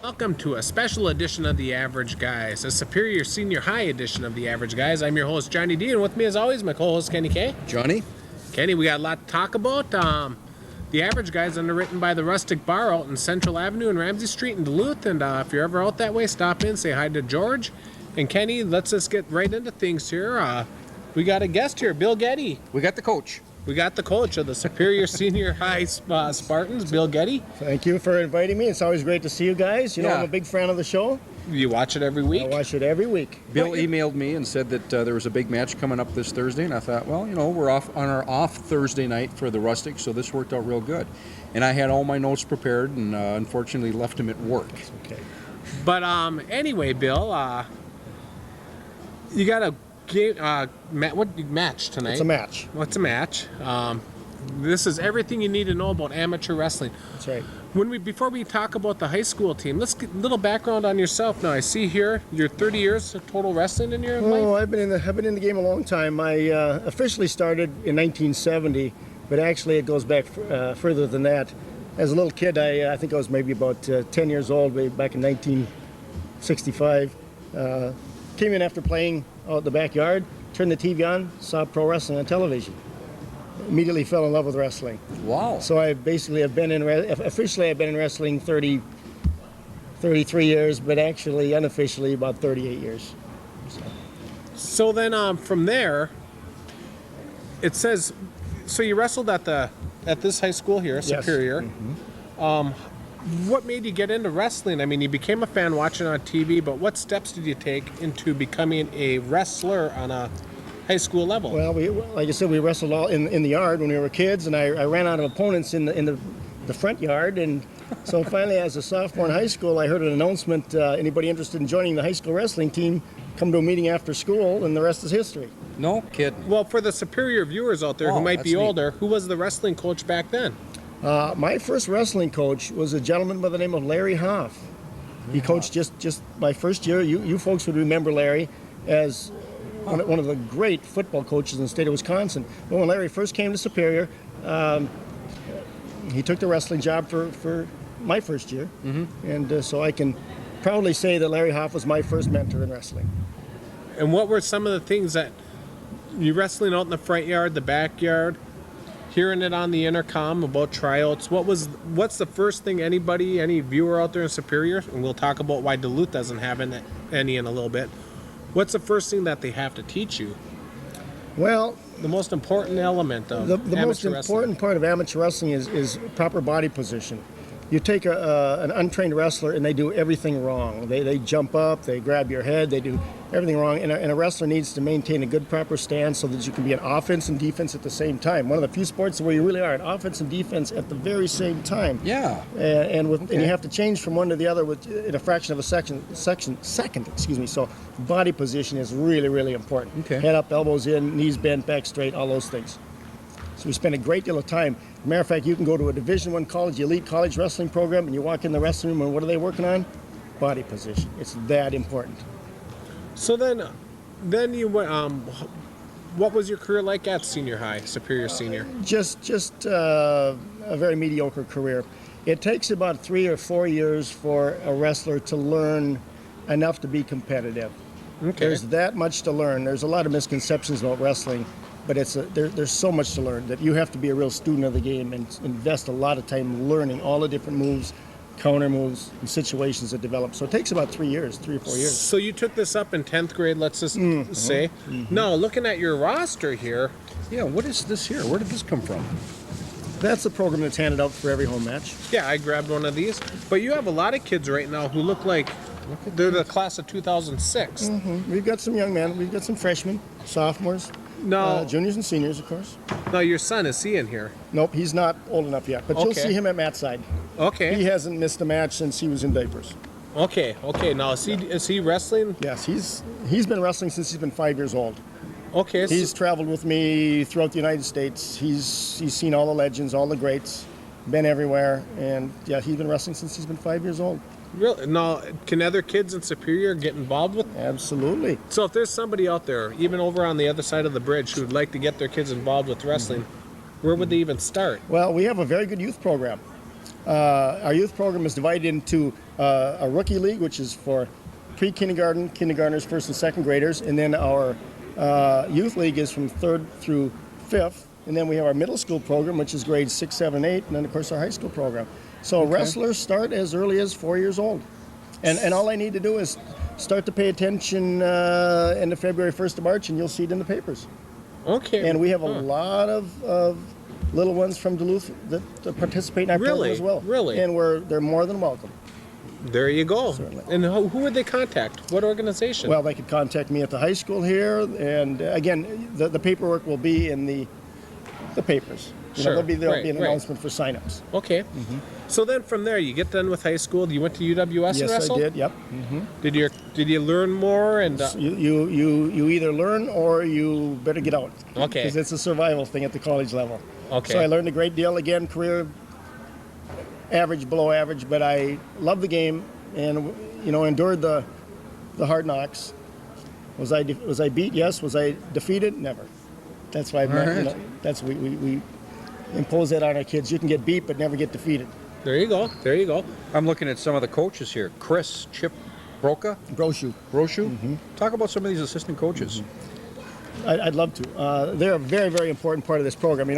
Welcome to a special edition of The Average Guys, a Superior Senior High edition of The Average Guys. I'm your host, Johnny D, and with me as always, my co-host, Kenny K. Johnny? Kenny, we got a lot to talk about. The Average Guys, underwritten by the Rustic Bar out in Central Avenue and Ramsey Street in Duluth, and if you're ever out that way, stop in, say hi to George. And Kenny, let's just get right into things here. We got a guest here, Bill Gedde. We got the coach. We got the coach of the Superior Senior High Spartans, Bill Gedde. Thank you for inviting me. It's always great to see you guys. You know, I'm a big fan of the show. You watch it every week? I watch it every week. Bill emailed me and said that there was a big match coming up this Thursday, and I thought, well, you know, we're off on our off Thursday night for the Rustic, so this worked out real good. And I had all my notes prepared, and unfortunately left them at work. That's okay. But anyway, Bill, you got a game, what match tonight? It's a match. What's a match? This is everything you need to know about amateur wrestling. That's right. Before we talk about the high school team, let's get a little background on yourself. Now I see here you're 30 years of total wrestling in your life. Oh, I've been in the game a long time. I officially started in 1970, but actually it goes back further than that. As a little kid, I think I was maybe about 10 years old, back in 1965. Came in after playing out in the backyard, turned the TV on, saw pro wrestling on television. Immediately fell in love with wrestling. Wow. So I basically have been officially I've been in wrestling 33 years, but actually unofficially about 38 years. So then from there, it says, so you wrestled at this high school here, Superior. Yes. Mm-hmm. What made you get into wrestling? I mean, you became a fan watching on TV, but what steps did you take into becoming a wrestler on a high school level? Well, like I said, we wrestled all in the yard when we were kids, and I ran out of opponents in the front yard, and so finally, as a sophomore in high school, I heard an announcement: anybody interested in joining the high school wrestling team, come to a meeting after school, and the rest is history. No kidding. Well, for the Superior viewers out there who might be older, who was the wrestling coach back then? My first wrestling coach was a gentleman by the name of Larry Hoff. He coached just my first year. You folks would remember Larry as one of the great football coaches in the state of Wisconsin. But when Larry first came to Superior, he took the wrestling job for my first year. Mm-hmm. And so I can proudly say that Larry Hoff was my first mentor in wrestling. And what were some of the things that you wrestling out in the front yard, the backyard, hearing it on the intercom about tryouts? What's the first thing any viewer out there in Superior, and we'll talk about why Duluth doesn't have any in a little bit. What's the first thing that they have to teach you? Well, the most important element of the amateur most important wrestling. part of amateur wrestling is proper body position. You take an untrained wrestler and they do everything wrong. They jump up, they grab your head, they do everything wrong. And a wrestler needs to maintain a good proper stance so that you can be an offense and defense at the same time. One of the few sports where you really are an offense and defense at the very same time. Yeah. And you have to change from one to the other in a fraction of a second. So body position is really, really important. Okay. Head up, elbows in, knees bent, back straight, all those things. So we spend a great deal of time. As a matter of fact, you can go to a Division I college, elite college wrestling program, and you walk in the wrestling room, and what are they working on? Body position. It's that important. So then you went. What was your career like at senior high, Superior Senior? Just a very mediocre career. It takes about 3 or 4 years for a wrestler to learn enough to be competitive. Okay. There's that much to learn. There's a lot of misconceptions about wrestling. But there's so much to learn that you have to be a real student of the game and invest a lot of time learning all the different moves, counter moves, and situations that develop. So it takes about 3 or 4 years. So you took this up in 10th grade, let's just say. Mm-hmm. Now, looking at your roster here. Yeah, what is this here? Where did this come from? That's the program that's handed out for every home match. Yeah, I grabbed one of these. But you have a lot of kids right now who look like they're the class of 2006. Mm-hmm. We've got some young men. We've got some freshmen, sophomores. No. Juniors and seniors, of course. No, your son, is he in here? Nope, he's not old enough yet. But you'll see him at Matt's side. Okay. He hasn't missed a match since he was in diapers. Okay. Now, is he wrestling? Yes, he's been wrestling since he's been 5 years old. Okay. He's traveled with me throughout the United States. He's seen all the legends, all the greats, been everywhere. And, yeah, he's been wrestling since he's been 5 years old. Really? Now, can other kids in Superior get involved with? Absolutely. So if there's somebody out there, even over on the other side of the bridge, who would like to get their kids involved with wrestling, where would they even start? Well, we have a very good youth program. Our youth program is divided into a rookie league, which is for pre-kindergarten, kindergartners, first and second graders, and then our youth league is from third through fifth, and then we have our middle school program, which is grades 6, 7, 8, and then of course our high school program. So wrestlers start as early as 4 years old, and all I need to do is start to pay attention end of February, 1st of March, and you'll see it in the papers. Okay. And we have a lot of little ones from Duluth that participate in our program as well. Really? And they're more than welcome. There you go. Certainly. And who would they contact? What organization? Well, they could contact me at the high school here, and again, the paperwork will be in the papers. Sure. There'll be an announcement for signups. Okay. So then from there, you get done with high school. You went to UWS and Yes, wrestled? I did. Yep. Did you learn more? And You either learn or you better get out. Okay. Because it's a survival thing at the college level. Okay. So I learned a great deal. Again, career average, below average, but I loved the game and endured the hard knocks. Was I beat? Yes. Was I defeated? Never. That's why we impose that on our kids. You can get beat, but never get defeated. there you go. There you go. I'm looking at some of the coaches here. Chris Chip Broca, Broshu. Talk about some of these assistant coaches. I'd love to. They're a very, very important part of this program.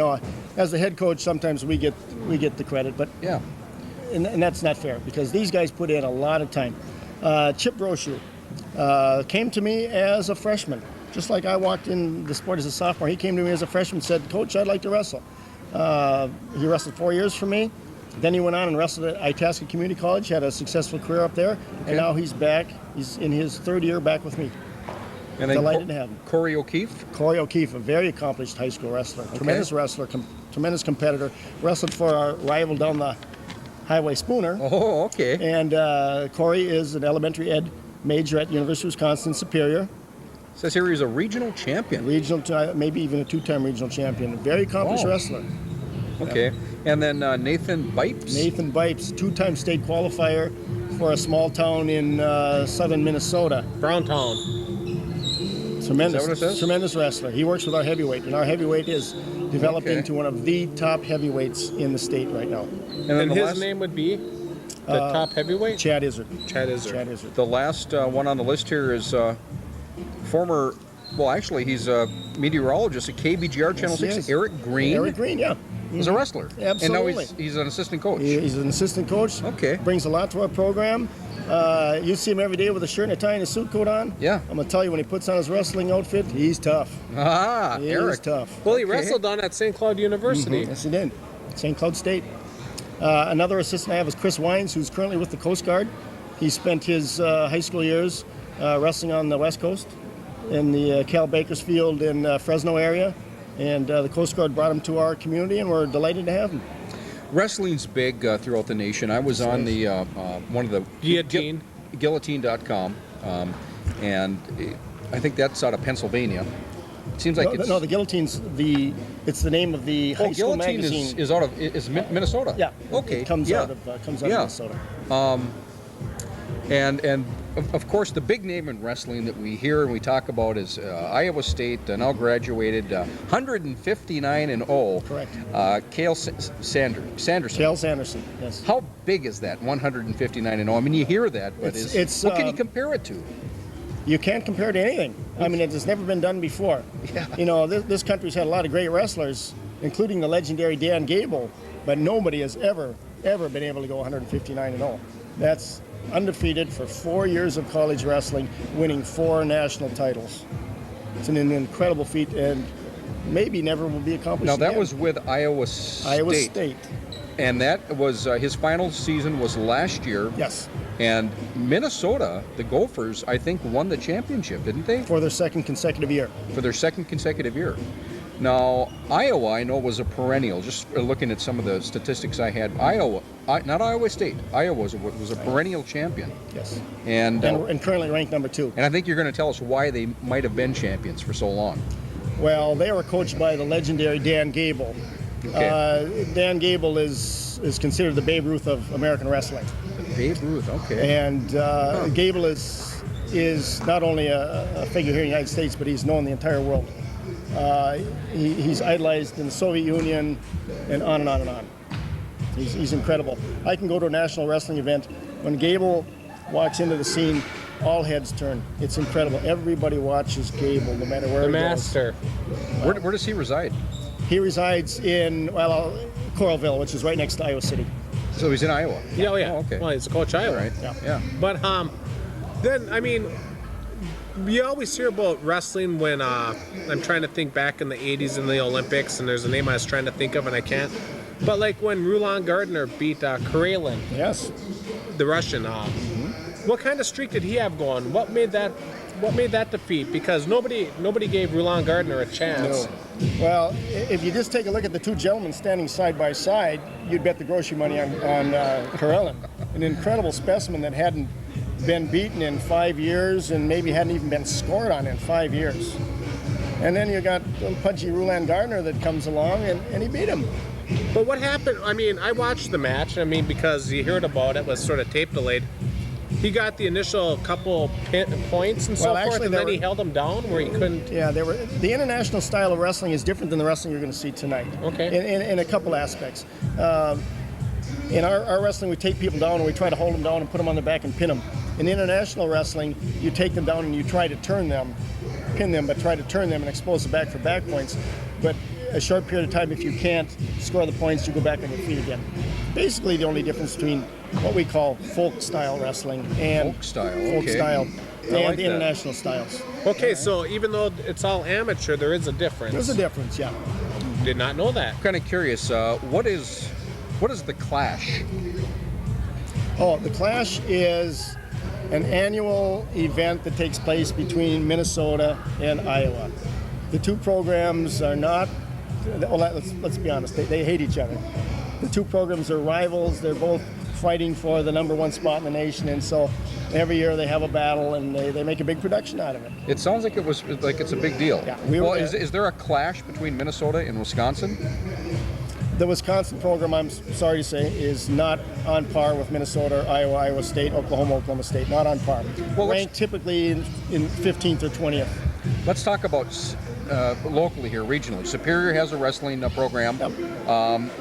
As the head coach, sometimes we get the credit, but Yeah. and that's not fair because these guys put in a lot of time. Chip Broshu came to me as a freshman, just like I walked in the sport as a sophomore. He came to me as a freshman and said, "Coach, I'd like to wrestle." He wrestled 4 years for me. Then he went on and wrestled at Itasca Community College, had a successful career up there, and now he's back. He's in his third year back with me. And then Delighted to have him. Corey O'Keefe. Corey O'Keefe, a very accomplished high school wrestler, tremendous wrestler, tremendous competitor. Wrestled for our rival down the highway, Spooner. Oh, okay. And Corey is an elementary ed major at University of Wisconsin Superior, Says here he's a regional champion. maybe even a two-time regional champion. A very accomplished wrestler. Okay. And then Nathan Bipes. Nathan Bipes, two-time state qualifier for a small town in southern Minnesota. Browntown. Tremendous, Is that what it says? tremendous wrestler. He works with our heavyweight, and our heavyweight is developed Okay. into one of the top heavyweights in the state right now. then And the his last, name would be the top heavyweight? Chad Izzard. Chad Izzard. Chad Izzard. The last one on the list here is former. Well, actually, he's a meteorologist at KBGR Channel Yes, he 6. is. Eric Green. Eric Green, yeah. He's a wrestler. Absolutely. And now he's an assistant coach. He's an assistant coach. Okay. Brings a lot to our program. You see him every day with a shirt and a tie and a suit coat on. Yeah. I'm gonna tell you, when he puts on his wrestling outfit, he's tough. Ah, He Eric. is tough. Well, he Okay. wrestled on at St. Cloud University. Yes, he did. St. Cloud State. Another assistant I have is Chris Wines, who's currently with the Coast Guard. He spent his high school years wrestling on the West Coast in the Cal Bakersfield and Fresno area. And the Coast Guard brought him to our community, and we're delighted to have him. Wrestling's big throughout the nation. I was on the one of the Guillotine. Guillotine.com, and I think that's out of Pennsylvania. It seems like No, the Guillotine's it's the name of the high school Guillotine magazine. is Minnesota. Yeah. Okay. It comes yeah. out of Yeah. Minnesota. And of course, the big name in wrestling that we hear and we talk about is Iowa State, now graduated, 159 and 0. Correct. Cale Sanderson. Cale Sanderson. Yes. How big is that? 159 and 0. I mean, you hear that, but It's, what can you compare it to? You can't compare it to anything. I mean, it's never been done before. Yeah. This country's had a lot of great wrestlers, including the legendary Dan Gable, but nobody has ever been able to go 159 and 0. That's undefeated for 4 years of college wrestling, winning 4 national titles. It's an incredible feat, and maybe never will be accomplished Now, that again. was with Iowa State. Iowa State. And that was his final season was last year. Yes, And Minnesota, the Gophers, I think, won the championship, didn't they? for their second consecutive year. For their second consecutive year. Now, Iowa, I know, was a perennial. Just looking at some of the statistics I had, not Iowa State, Iowa was a perennial champion. Yes, And and currently ranked number 2. I think you're going to tell us why they might have been champions for so long. Well, they were coached by the legendary Dan Gable. Okay. Dan Gable is considered the Babe Ruth of American wrestling, Babe Ruth, okay. and Gable is not only a figure here in the United States, but he's known in the entire world. He's idolized in the Soviet Union, and on and on and on. He's incredible. I can go to a national wrestling event. When Gable walks into the scene, all heads turn. It's incredible. Everybody watches Gable, no matter where The he master. Where does he reside? goes. He resides in, Coralville, which is right next to Iowa City. So he's in Iowa. Yeah, oh, yeah. Oh, okay. Well, he's a coach Iowa. All right. Yeah. But then I mean, you always hear about wrestling when I'm trying to think back in the '80s in the Olympics, and there's a name I was trying to think of and I can't. But like when Roland Gardner beat Karelin, Yes. the Russian, what kind of streak did he have going? What made that defeat? Because nobody gave Roland Gardner a chance. No. Well, if you just take a look at the two gentlemen standing side by side, you'd bet the grocery money on Karelin, an incredible specimen that hadn't been beaten in 5 years and maybe hadn't even been scored on in 5 years. And then you got little pudgy Roland Gardner that comes along and he beat him. But what happened? I mean, I watched the match. I mean, because you heard about it, was sort of tape delayed. He got the initial couple points and so forth, and then he held him down where he couldn't. Yeah, the international style of wrestling is different than the wrestling you're going to see tonight. Okay. In a couple aspects. In our wrestling, we take people down and we try to hold them down and put them on their back and pin them. In international wrestling, you take them down and you try to turn them, pin them, but try to turn them and expose the back for back points. But a short period of time, if you can't score the points, you go back on your feet again. Basically, the only difference between what we call folk style wrestling and Folk style, folk okay. style I like and the that. international styles. Okay, so even though it's all amateur, there is a difference. There's a difference, yeah. Did not know that. I'm kind of curious. What is the Clash? Oh, the Clash is an annual event that takes place between Minnesota and Iowa. The two programs are not, well, let's be honest, they hate each other. The two programs are rivals. They're both fighting for the #1 spot in the nation, and so every year they have a battle and they make a big production out of it. It sounds like it's a big deal. Yeah, Is there a clash between Minnesota and Wisconsin? The Wisconsin program, I'm sorry to say, is not on par with Minnesota, Iowa, Iowa State, Oklahoma State. Not on par. Well, Ranked typically in 15th or 20th. Let's talk about locally here, regionally. Superior has a wrestling program. Yep.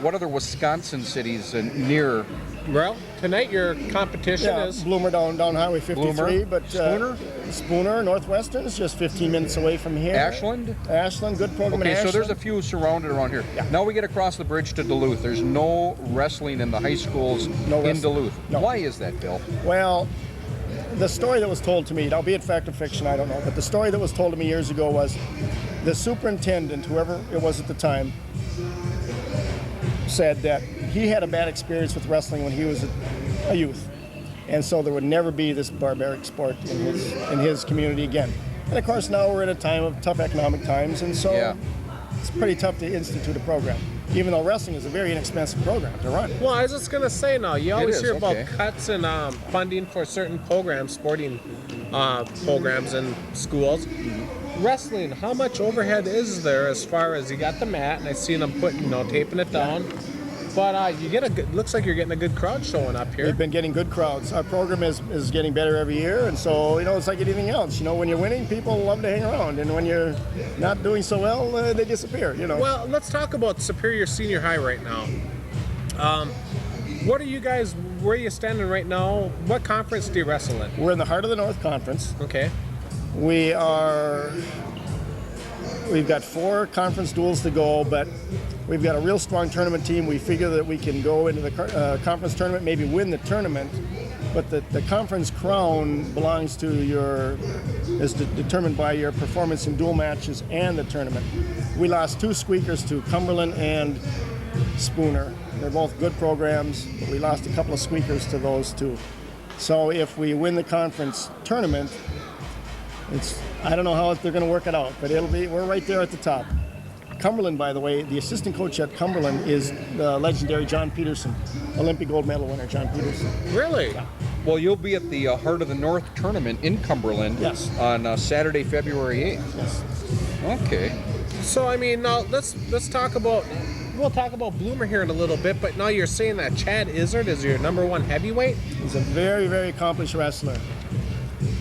What other Wisconsin cities near? Well, tonight your competition Yeah, is Bloomer down Highway 53, Bloomer? but Spooner? Northwestern is just 15 minutes away from here. Ashland? Ashland, good program in Okay, so Ashland. there's a few surrounded around here. Yeah. Now we get across the bridge to Duluth. There's no wrestling in the high schools No in wrestling. Duluth. No. Why is that, Bill? Well, the story that was told to me, albeit fact or fiction, I don't know, but the story that was told to me years ago was the superintendent, whoever it was at the time, said that he had a bad experience with wrestling when he was a youth, and so there would never be this barbaric sport in his community again. And of course, now we're at a time of tough economic times, and so Yeah. it's pretty tough to institute a program, even though wrestling is a very inexpensive program to run. Well, I was just gonna say now. You always is, hear about okay. cuts and funding for certain programs, sporting programs in schools. Wrestling, how much overhead is there as far as you got the mat, and I seen them putting, taping it down. But you get looks like you're getting a good crowd showing up here. We've been getting good crowds. Our program is getting better every year, and so it's like anything else. When you're winning, people love to hang around, and when you're not doing so well, they disappear. Well, let's talk about Superior Senior High right now. What are you guys? Where are you standing right now? What conference do you wrestle in? We're in the heart of the North Conference. Okay. We've got 4 conference duels to go, but we've got a real strong tournament team. We figure that we can go into the conference tournament, maybe win the tournament, but the conference crown belongs to is determined by your performance in dual matches and the tournament. We lost 2 squeakers to Cumberland and Spooner. They're both good programs, but we lost a couple of squeakers to those 2. So if we win the conference tournament, I don't know how they're going to work it out, but we're right there at the top. Cumberland, by the way, the assistant coach at Cumberland is the legendary John Peterson, Olympic gold medal winner John Peterson. Really? Yeah. Well, you'll be at the Heart of the North tournament in Cumberland Yes. on Saturday, February 8th. Yes. Okay. So now let's talk about. We'll talk about Bloomer here in a little bit, but now you're saying that Chad Izzard is your #1 heavyweight. He's a very, very accomplished wrestler.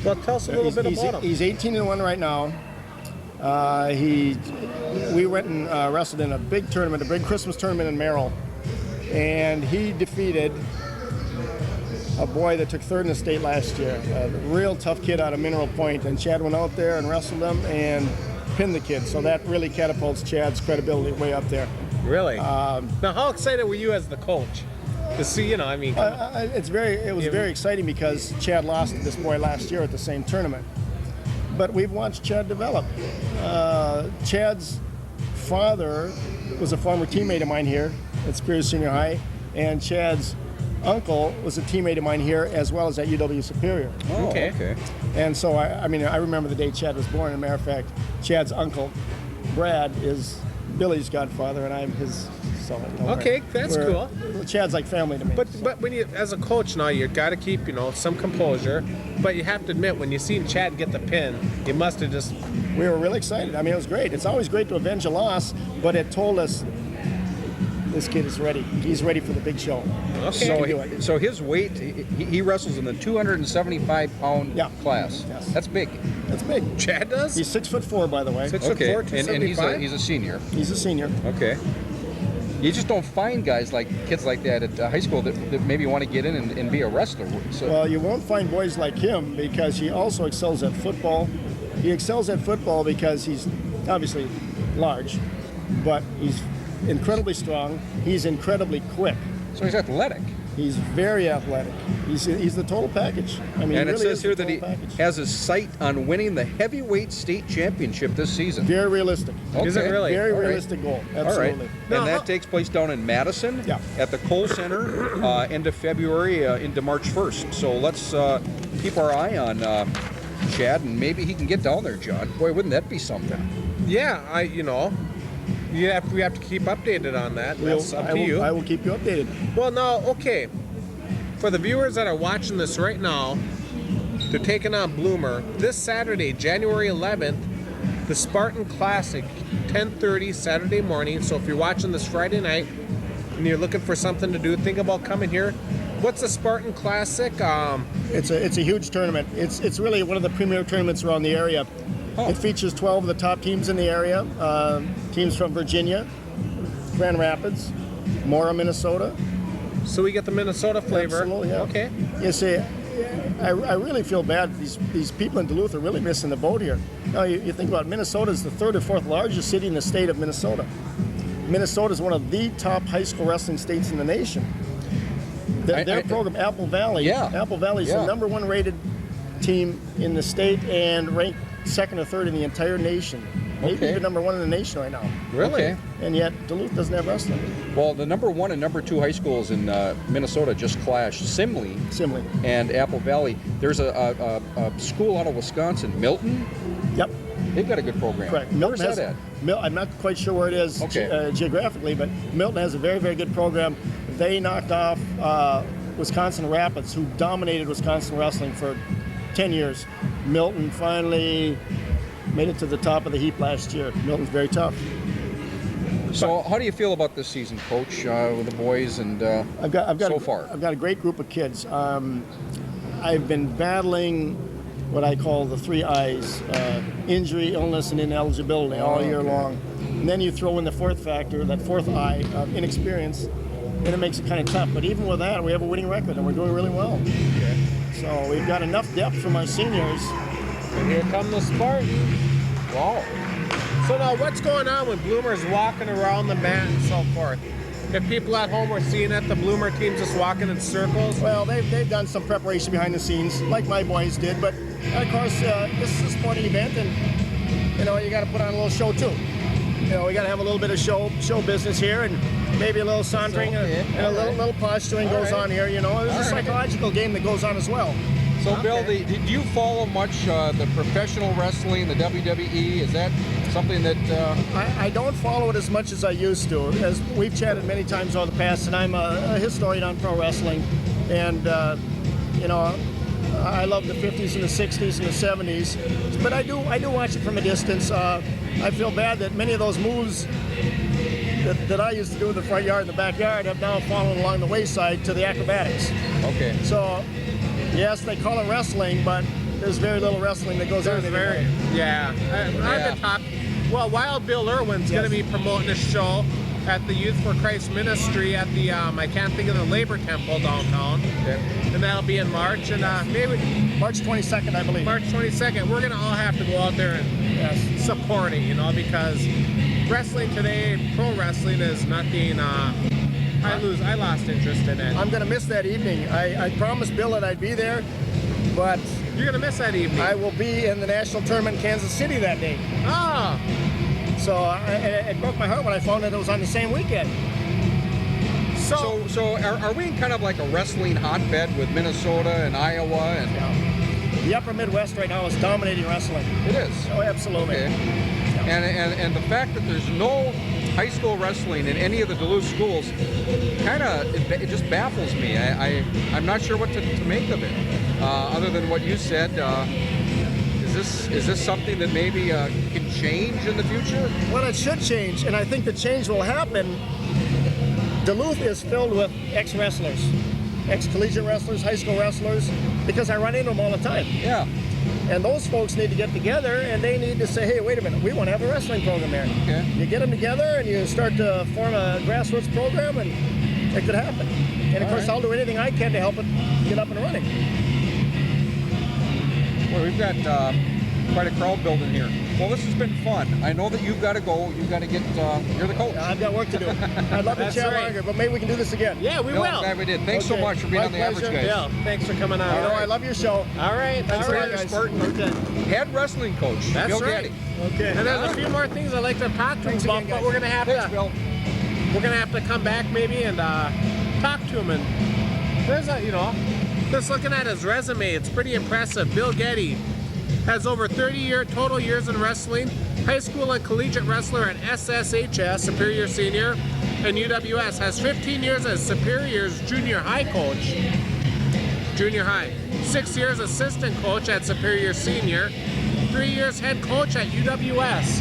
Well, tell us a little bit about him. He's 18-1 right now. We went and wrestled in a big tournament, a big Christmas tournament in Merrill, and he defeated a boy that took third in the state last year, a real tough kid out of Mineral Point, and Chad went out there and wrestled him and pinned the kid. So that really catapults Chad's credibility way up there. Really? Now, how excited were you as the coach to see? You know, I mean, it was very exciting because Chad lost to this boy last year at the same tournament. But we've watched Chad develop. Chad's father was a former teammate of mine here at Spears Senior High, and Chad's uncle was a teammate of mine here as well as at UW Superior. Oh, okay. And so, I remember the day Chad was born. As a matter of fact, Chad's uncle, Brad, is Billy's godfather, and I'm his son. Okay, that's cool. Chad's like family to me. But when you, as a coach now, you got to keep, some composure. But you have to admit, when you seen Chad get the pin, you must have just... We were really excited. I mean, it was great. It's always great to avenge a loss, but it told us this kid is ready. He's ready for the big show. Okay. So his weight, he wrestles in the 275-pound class. Yes. That's big. That's big. Chad does? He's 6'4", by the way. 6'4", Okay, and 275? he's a senior. He's a senior. Okay. You just don't find kids like that at high school that maybe want to get in and be a wrestler. So. Well, you won't find boys like him because he also excels at football. He excels at football because he's obviously large, but he's incredibly strong. He's incredibly quick. So he's athletic. He's very athletic. He's the total package. I mean, And he it really says is here the that he total package. has his sight on winning the heavyweight state championship this season. Very realistic. Is it really? Very All right. realistic goal. All right. Absolutely. Now, And that takes place down in Madison at the Cole Center end of February into March 1st. So let's keep our eye on Chad, and maybe he can get down there, John. Boy, wouldn't that be something? Yeah, we have to keep updated on that. That's up to you. I will keep you updated. Well, now, okay. For the viewers that are watching this right now, they're taking on Bloomer this Saturday, January 11th, the Spartan Classic, 10:30 Saturday morning. So if you're watching this Friday night and you're looking for something to do, think about coming here. What's the Spartan Classic? It's a huge tournament. It's really one of the premier tournaments around the area. Oh. It features 12 of the top teams in the area. Teams from Virginia, Grand Rapids, Mora, Minnesota. So we get the Minnesota flavor. Absolutely, yeah. Okay. You see, I really feel bad. These people in Duluth are really missing the boat here. Now, you think about it, Minnesota is the third or fourth largest city in the state of Minnesota. Minnesota is one of the top high school wrestling states in the nation. Their program, Apple Valley, Apple Valley is the number one rated team in the state and ranked second or third in the entire nation. Maybe even number one in the nation right now. Really? Okay. And yet Duluth doesn't have wrestling. Well, the number 1 and number 2 high schools in Minnesota just clashed. Simley and Apple Valley. There's a school out of Wisconsin, Milton. Yep. They've got a good program. Correct. Where's that at? I'm not quite sure where it is geographically, but Milton has a very, very good program. They knocked off Wisconsin Rapids, who dominated Wisconsin wrestling for 10 years. Milton finally made it to the top of the heap last year. Milton's very tough. So, how do you feel about this season, Coach, with the boys and I've got I've got a great group of kids. I've been battling what I call the 3 I's: injury, illness, and ineligibility all year long. And then you throw in the fourth factor, that fourth I, of inexperience, and it makes it kind of tough. But even with that, we have a winning record, and we're doing really well. Okay. So we've got enough depth from our seniors. And here come the Spartans. Wow. So now what's going on when Bloomer's walking around the mat and so forth? If people at home are seeing it, the Bloomer team's just walking in circles? Well, they've done some preparation behind the scenes, like my boys did. But of course, this is a sporting event, and you got to put on a little show too. We got to have a little bit of show business here, and maybe a little sauntering and a little posturing goes on here. There's a psychological game that goes on as well. So, Bill, do you follow much the professional wrestling, the WWE? Is that something that... I don't follow it as much as I used to. As we've chatted many times over the past, and I'm a historian on pro wrestling. And, I love the 50s and the 60s and the 70s. But I do watch it from a distance. I feel bad that many of those moves that I used to do in the front yard and the backyard have now fallen along the wayside to the acrobatics. Okay. So... yes, they call it wrestling, but there's very little wrestling that goes on. I've been talking. Well, Wild Bill Irwin's going to be promoting a show at the Youth for Christ Ministry at the I can't think of the Labor Temple downtown, and that'll be in March, and maybe March 22nd, I believe. March 22nd. We're gonna all have to go out there and support it, you know, because wrestling today, pro wrestling is nothing. I lost interest in it. I'm going to miss that evening. I promised Bill that I'd be there, but You're gonna miss that evening. I will be in the national tournament in Kansas City that day. Ah, So it broke my heart when I found out it was on the same weekend. So are we in kind of like a wrestling hotbed with Minnesota and Iowa and? Yeah. The upper Midwest right now is dominating wrestling. It is. Oh, absolutely. Okay. And the fact that there's no high school wrestling in any of the Duluth schools, kind of it just baffles me. I'm not sure what to make of it. Other than what you said, is this something that maybe can change in the future? Well, it should change, and I think the change will happen. Duluth is filled with ex-wrestlers, ex-collegiate wrestlers, high school wrestlers, because I run into them all the time. Yeah. And those folks need to get together, and they need to say, hey, wait a minute, we want to have a wrestling program there. Okay. You get them together, and you start to form a grassroots program, and it could happen. And of course, I'll do anything I can to help it get up and running. Well, we've got quite a crowd building here. Well, this has been fun. I know that you've got to go. You've got to get. You're the coach. I've got work to do. I'd love to That's chat right. longer, but maybe we can do this again. yeah, we No, will. I'm glad we did. Thanks so Okay. much for being My on the average, pleasure. guys. Yeah, thanks for coming on. You know, I love your show. All right, Thanks all a lot, right. guys. Spartan. Okay. Head wrestling coach, That's Bill right. Gedde. Okay. And there's a few more things I'd like to talk to him Thanks about, again, but guys. we're gonna have Thanks, to Bill. come back maybe and talk to him. And there's just looking at his resume, it's pretty impressive. Bill Gedde has over 30 total years in wrestling. High school and collegiate wrestler at SSHS, Superior Senior, and UWS. Has 15 years as Superior's junior high coach. Junior high. 6 years assistant coach at Superior Senior. 3 years head coach at UWS.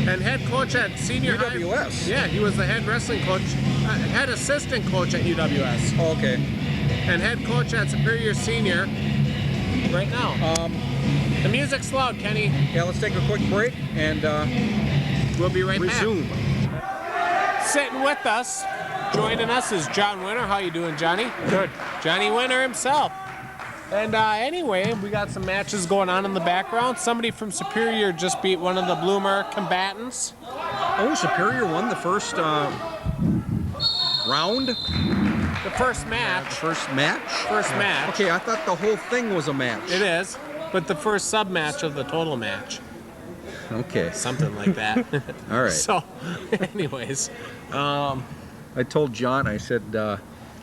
And head coach at senior high. UWS? Yeah, he was the head wrestling coach, head assistant coach at UWS. Oh, okay. And head coach at Superior Senior right now. The music's loud, Kenny. Yeah, let's take a quick break and We'll be right resume. back. Sitting with us, joining us is Jon Winter. How you doing, Johnny? Good. Johnny Winter himself. And anyway, we got some matches going on in the background. Somebody from Superior just beat one of the Bloomer combatants. Oh, Superior won the first round? The first match. First match? First match. Okay, I thought the whole thing was a match. It is, but the first sub match of the total match. Okay. Something like that. All right. So, anyways, I told John, I said,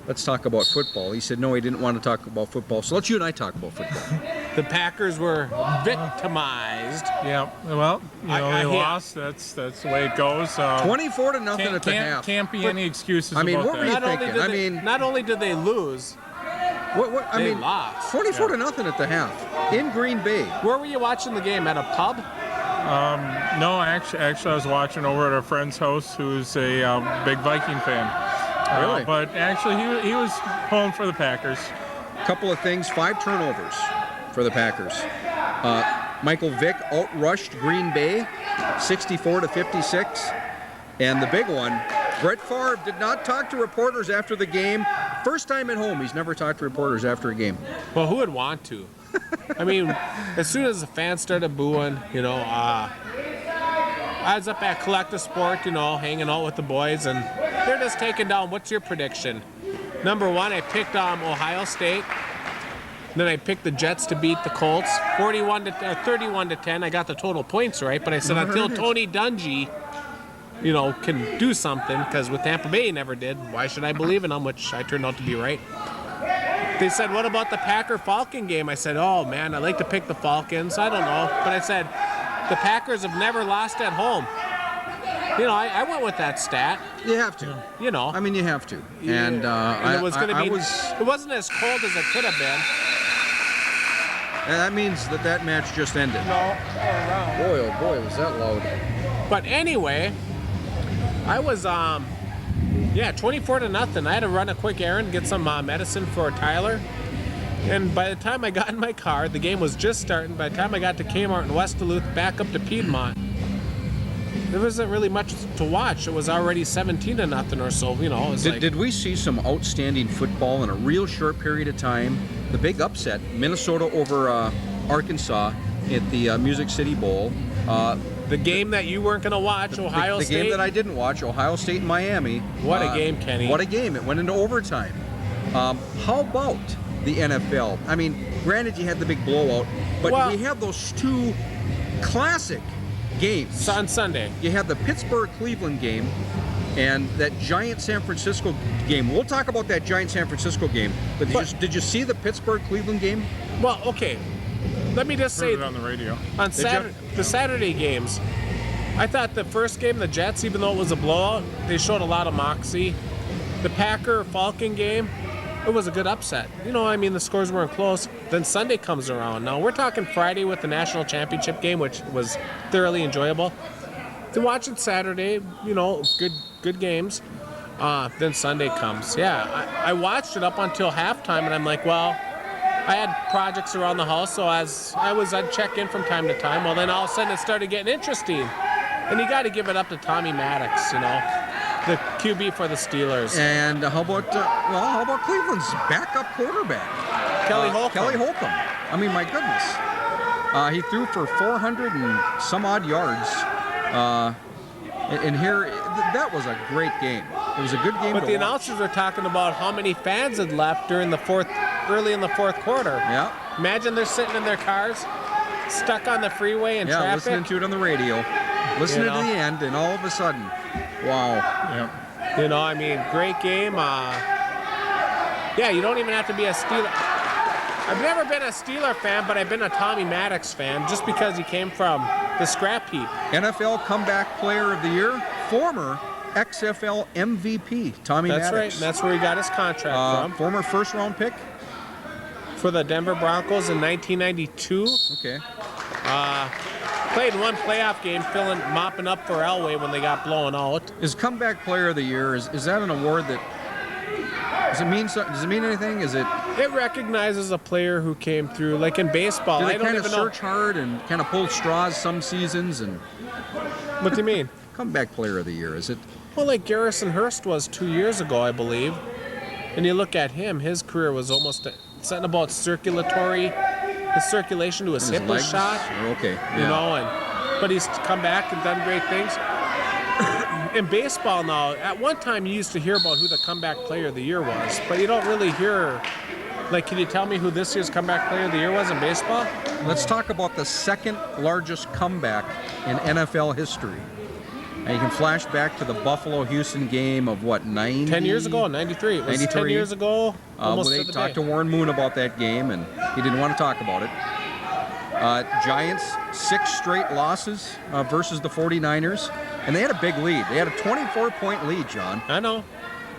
let's talk about football. He said, no, he didn't want to talk about football. So let's you and I talk about football. the Packers were victimized. Yeah. Well, I they hear- lost. That's the way it goes. 24 to nothing at the half. Can't be any excuses I mean, about what were that. you Not only thinking? did I they, mean- not only did they lose, I they mean, lost. 24 to nothing at the half in Green Bay. Where were you watching the game? At a pub? No, actually, I was watching over at a friend's house who's a big Viking fan. Really? But actually, he was home for the Packers. Couple of things, 5 turnovers for the Packers. Michael Vick outrushed Green Bay 64 to 56. And the big one, Brett Favre did not talk to reporters after the game. First time at home, he's never talked to reporters after a game. Well, who would want to? I mean, as soon as the fans started booing, I was up at Collective Sport, hanging out with the boys, and they're just taking down. What's your prediction? Number one, I picked Ohio State. Then I picked the Jets to beat the Colts, 31 to 10. I got the total points right, but I said until Tony Dungy, can do something, because with Tampa Bay he never did. Why should I believe in him? Which I turned out to be right. They said, what about the Packer-Falcon game? I said, oh man, I like to pick the Falcons. I don't know, but I said the Packers have never lost at home. I went with that stat. You have to. I mean, you have to. And, And it was going to be. was. It wasn't as cold as it could have been. And that means that match just ended. No, Boy, oh boy, was that loud. but anyway, I was 24 to nothing. I had to run a quick errand, get some medicine for Tyler. And by the time I got in my car, the game was just starting. By the time I got to Kmart in West Duluth, back up to Piedmont, there wasn't really much to watch. It was already 17-0 or so. You know, it was Did we see some outstanding football in a real short period of time? The big upset, Minnesota over Arkansas at the Music City Bowl. the game that you weren't going to watch, Ohio The State. game that I didn't watch, Ohio State and Miami. What a game, Kenny. What a game. It went into overtime. How about the NFL? I mean, granted you had the big blowout, but Well- we have those two classic games. on Sunday. You had the Pittsburgh-Cleveland game and that giant San Francisco game. We'll talk about that giant San Francisco game, but did you see the Pittsburgh-Cleveland game? Well, okay. Let me just say, Heard it on the radio. on Saturday, the Saturday games, I thought the first game, the Jets, even though it was a blowout, they showed a lot of moxie. The Packer-Falcon game, it was a good upset. You know, I mean, the scores weren't close. Then Sunday comes around. Now, we're talking Friday with the national championship game, which was thoroughly enjoyable. To watch it Saturday, you know, good games. Then Sunday comes. Yeah, I watched it up until halftime, and I'm like, well, I had projects around the house, so as I'd check in from time to time. Well, then all of a sudden it started getting interesting. And you got to give it up to Tommy Maddox, you know, the QB for the Steelers. And how about Cleveland's backup quarterback? Kelly Holcomb. Kelly Holcomb. I mean, my goodness. He threw for 400 and some odd yards. And here, that was a great game. It was a good game But to the watch. announcers were talking about how many fans had left during the early in the fourth quarter. Yeah. Imagine they're sitting in their cars, stuck on the freeway in Yeah, traffic. listening to it on the radio. Listening You know? to the end, and all of a sudden, wow. Yeah. You know, I mean, great game. Yeah, you don't even have to be a Steeler. I've never been a Steeler fan, but I've been a Tommy Maddox fan just because he came from the scrap heap. NFL Comeback Player of the Year, former XFL MVP, Tommy That's right. Maddox. And that's where he got his contract from. Former first-round pick. For the Denver Broncos in 1992. Okay. Played one playoff game, mopping up for Elway when they got blown out. Is Comeback Player of the Year, is that an award that, does it mean anything? Is it, It recognizes a player who came through, like in baseball. do I they don't kind of even know. search hard and kind of pull straws some seasons? And What do you mean? Comeback Player of the Year, is it? Well, like Garrison Hurst was 2 years ago, I believe. And you look at him, his career was almost something about his circulation to his hip was legs? shot. Okay. You Yeah. know, but he's come back and done great things. In baseball now, at one time you used to hear about who the comeback player of the year was, but you don't really hear. Like, can you tell me who this year's comeback player of the year was in baseball? Let's talk about the second largest comeback in NFL history. And you can flash back to the Buffalo-Houston game of what, 90? 10 years ago, 93. It was 10 93. years ago, almost They to the talked day. to Warren Moon about that game, and he didn't want to talk about it. Giants, 6 straight losses versus the 49ers, and they had a big lead. They had a 24-point lead, John. I know.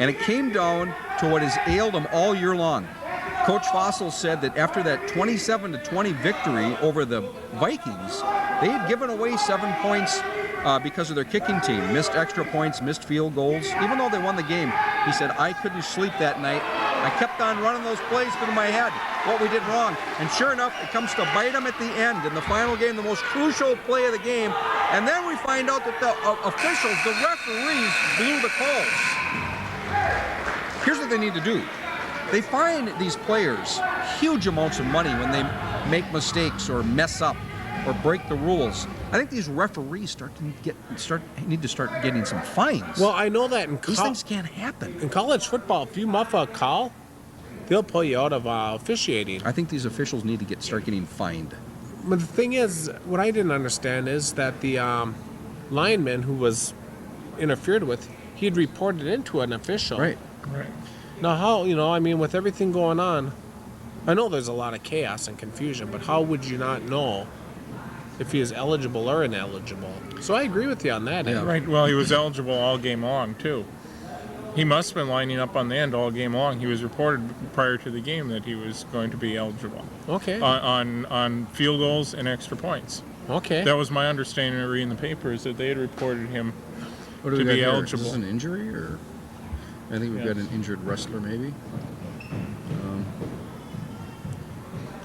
And it came down to what has ailed them all year long. Coach Fossil said that after that 27-20 victory over the Vikings, they had given away 7 points because of their kicking team. Missed extra points, missed field goals. Even though they won the game, he said, I couldn't sleep that night. I kept on running those plays through my head, what we did wrong. And sure enough, it comes to bite them at the end in the final game, the most crucial play of the game. And then we find out that the officials, the referees, blew the calls. Here's what they need to do. They fine these players huge amounts of money when they make mistakes or mess up or break the rules. I think these referees need to start getting some fines. Well, I know that these things can't happen. in college football, if you muff a call, they'll pull you out of officiating. I think these officials need to start getting fined. But the thing is, what I didn't understand is that the lineman who was interfered with, he'd reported into an official. Right. Right. Now, how, I mean, with everything going on, I know there's a lot of chaos and confusion, but how would you not know if he is eligible or ineligible? So I agree with you on that. Yeah. end. Right. Well, he was eligible all game long too. He must have been lining up on the end all game long. He was reported prior to the game that he was going to be eligible Okay. on field goals and extra points. Okay. That was my understanding of reading the papers, that they had reported him What do to we got be here? eligible. Is this an injury, or I think we've got an injured wrestler, maybe.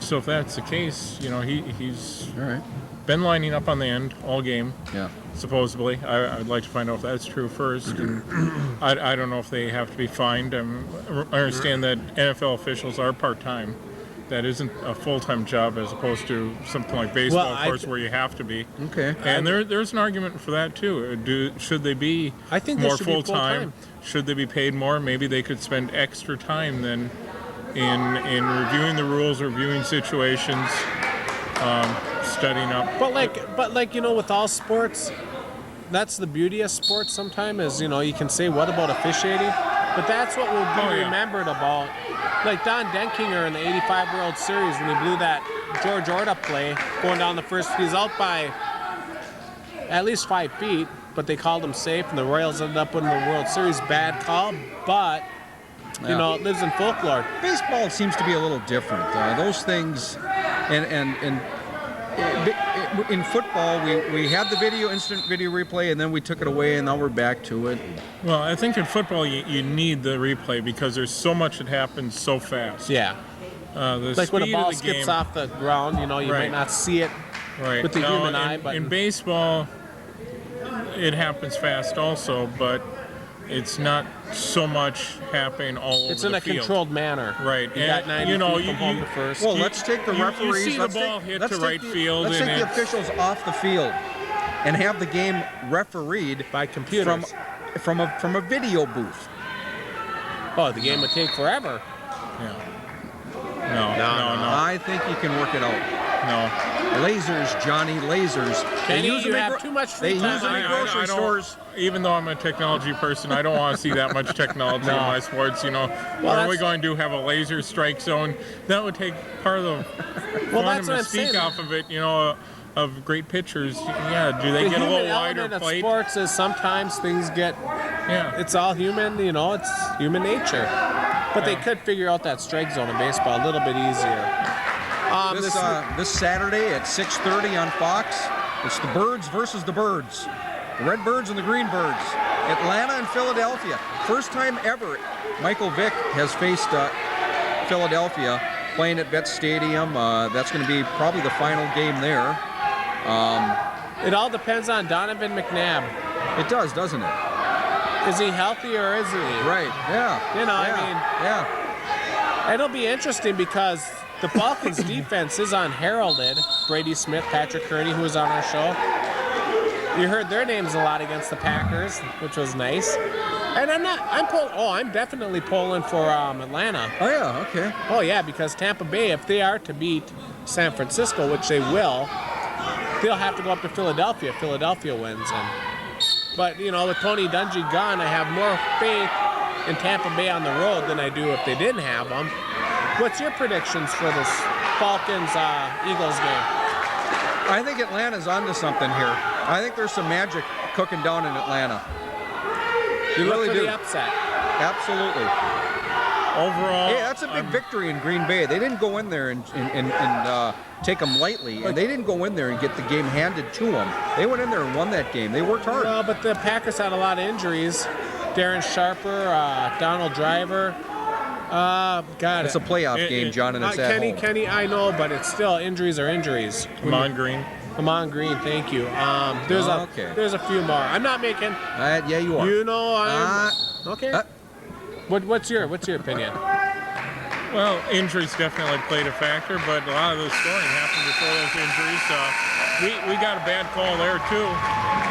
So if that's the case, he's All right. been lining up on the end all game. Yeah. Supposedly, I'd like to find out if that's true first. And I don't know if they have to be fined. I understand that NFL officials are part-time. That isn't a full-time job as opposed to something like baseball, of course, where you have to be. Okay. And there's an argument for that too. Should they be I think they more should be full-time. Should they be paid more? Maybe they could spend extra time then in reviewing the rules, reviewing situations, studying up. But like with all sports, that's the beauty of sports. Sometimes is you can say what about officiating, but that's what will be remembered about. Like Don Denkinger in the '85 World Series when he blew that George Orta play going down the first. He's out by at least 5 feet, but they called him safe, and the Royals ended up winning the World Series. Bad call, but it lives in folklore. Baseball seems to be a little different. Those things, and in football, we had the instant video replay, and then we took it away, and now we're back to it. Well, I think in football you need the replay because there's so much that happens so fast. Yeah. The Like when a speed ball of the skips game, off the ground, you Right. might not see it right. with the Now, human eye, but in baseball, it happens fast also, but it's not so much happening all over it's in the a field. controlled manner. Right. You And, got 90 feet from home you- to first. Well, let's take the referees. You see the let's ball take- hit let's to take right the- field, Let's and take the it's- officials off the field and have the game refereed by computers. from a video booth. Oh, the game would take forever. Yeah. No. I think you can work it out. No. Lasers, Johnny, lasers. Kenny, them you in have too much free They time use them on in your grocery stores. Even though I'm a technology person, I don't want to see that much technology in my sports. Are we that's- going to have a laser strike zone? That would take part of the fun that's and what I'm mystique saying. off of it. Of great pitchers. Yeah. Do they The get a human little wider element of plate? sports is sometimes things get. Yeah. It's all human. It's human nature. But they could figure out that strike zone in baseball a little bit easier. This Saturday at 6:30 on Fox, it's the Birds versus the Birds. The Red Birds and the Green Birds. Atlanta and Philadelphia. First time ever Michael Vick has faced Philadelphia playing at Vet Stadium. That's going to be probably the final game there. It all depends on Donovan McNabb. It does, doesn't it? Is he healthy or isn't he? Right, yeah. Yeah. It'll be interesting because the Falcons' defense is unheralded. Brady Smith, Patrick Kearney, who was on our show. You heard their names a lot against the Packers, which was nice. And I'm definitely pulling for Atlanta. Oh, yeah, okay. Oh, yeah, because Tampa Bay, if they are to beat San Francisco, which they will, they'll have to go up to Philadelphia. Philadelphia wins. But, with Tony Dungy gone, I have more faith in Tampa Bay on the road than I do if they didn't have them. What's your predictions for this Falcons-Eagles game? I think Atlanta's onto something here. I think there's some magic cooking down in Atlanta. You Look really for do. the upset. Absolutely. Overall, Hey, that's a big victory in Green Bay. They didn't go in there and take them lightly, and they didn't go in there and get the game handed to them. They went in there and won that game. They worked hard. Well, but the Packers had a lot of injuries. Darren Sharper, Donald Driver. It's a playoff game, John, and it's at home. Kenny, I know, but it's still injuries are injuries. Ahman Green. Ahman Green, thank you. There's a few more. I'm not making. Yeah, you are. I'm okay. What's your opinion? Well, injuries definitely played a factor, but a lot of the scoring happened before those injuries. We got a bad call there too,